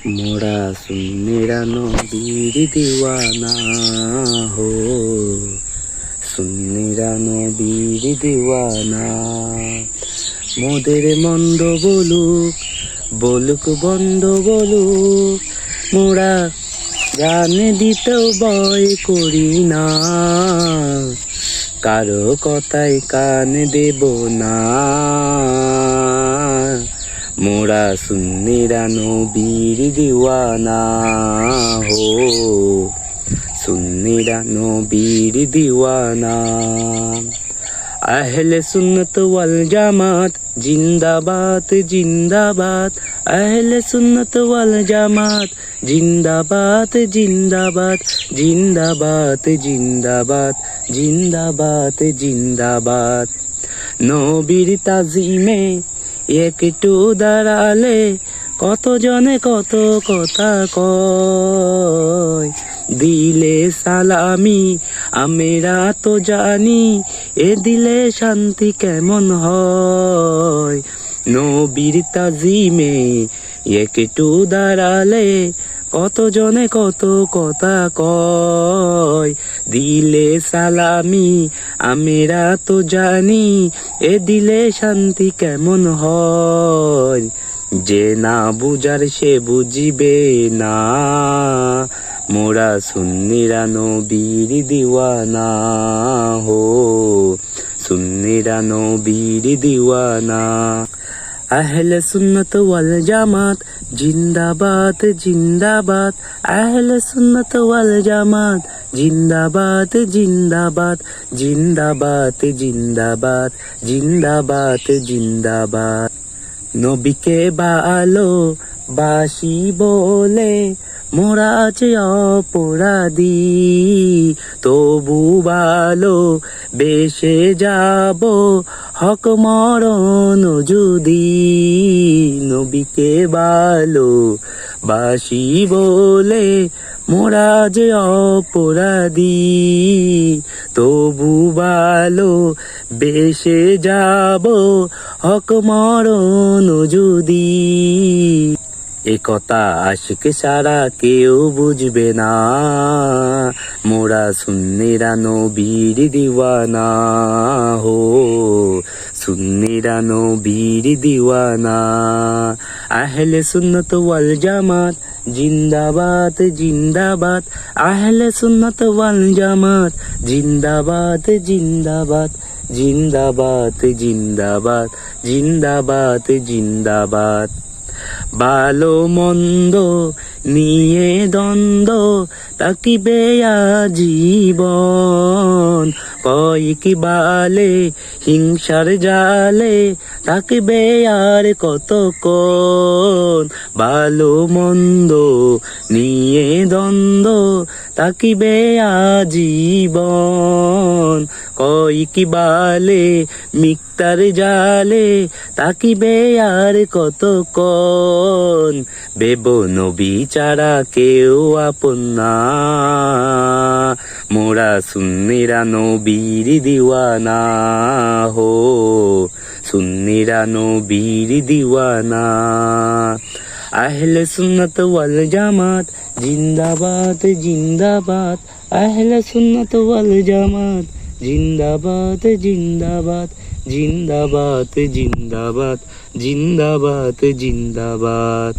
मोरा सुन्नीरा नबीर दीवाना हो, सुन्नीरा नबीर दीवाना। मोদের মন্দ বলুক বলুক বন্ধ বলুক, মোরা গান দিতেও ভয় করি না, কারো কথায় কান দেব না। मोरा सुन्नीरा नबीर दीवाना हो, सुन्नीरा नबीर दीवाना। अहले सुन्नत वल जमात जिंदाबाद जिंदाबाद, अहले सुन्नत वल जमात जिंदाबाद जिंदाबाद जिंदाबाद जिंदाबाद जिंदाबाद जिंदाबाद। नबीर ताजिमे একটু দাঁড়ালে কত জনে কত কথা কয়, দিলে সালামি আমরা তো জানি, এ দিলে শান্তি কেমন হয়। নবীর তাজিমে একটু দাঁড়ালে কত জনে কত কথা কয়, দিলে সালামি আমরা তো জানি, এ দিলে শান্তি কেমন হয়। যে না বুঝার সে বুঝিবে না, মোরা সুন্নীরা নবীর দিওয়ানা হো, সুন্নীরা নবীর দিওয়ানা। अहले सुन्नत वल जमात जिंदाबाद जिंदाबाद, अहले सुन्नत वल जमात जिंदाबाद जिंदाबाद जिंदाबाद जिंदाबाद जिंदाबाद जिंदाबाद। नबी के भालो बासी बोले মোরা যে অপরাধী, তবু ভালো বেশে যাব হক মরণ যদি। নবীকে ভালো বাসি বলে মোরা যে অপরাধী, তবু ভালো বেশে যাব হক মরণ যদি। এ কথা আশিক সারা কেউ বুঝবে না, মোরা সুন্নীরা নবীর দিওয়ানা হো, সুন্নীরা নবীর দিওয়ানা। আহলে সুন্নত ওয়াল জামাত জিন্দাবাদ জিন্দাবাদ, আহলে সুন্নত ওয়াল জামাত জিন্দাবাদ জিন্দাবাদ জিন্দাবাদ জিন্দাবাদ জিন্দাবাদ জিন্দাবাদ। ভালো মন্দ নিয়ে দ্বন্দ্ব তাকিবে আজীবন, কয়েক বালে হিংসার জালে তাকিবে আর কতক্ষণ। ভালো মন্দ নিয়ে দ্বন্দ্ব তাকিবে আজীবন, কয়েক বালে মিথ্যার জালে তাকিবে আর কতক্ষণ। বেব নবী ছাড়া কেউ আপন না, মোরা সুন্নীরা নবীর দিওয়ানা হো, সুন্নীরা নবীর দিওয়ানা। আহলে সুন্নত ওয়াল জামাত জিন্দাবাদ জিন্দাবাদ, আহলে সুন্নত ওয়াল জামাত জিন্দাবাদ জিন্দাবাদ জিন্দাবাদ জিন্দাবাদ জিন্দাবাদ জিন্দাবাদ।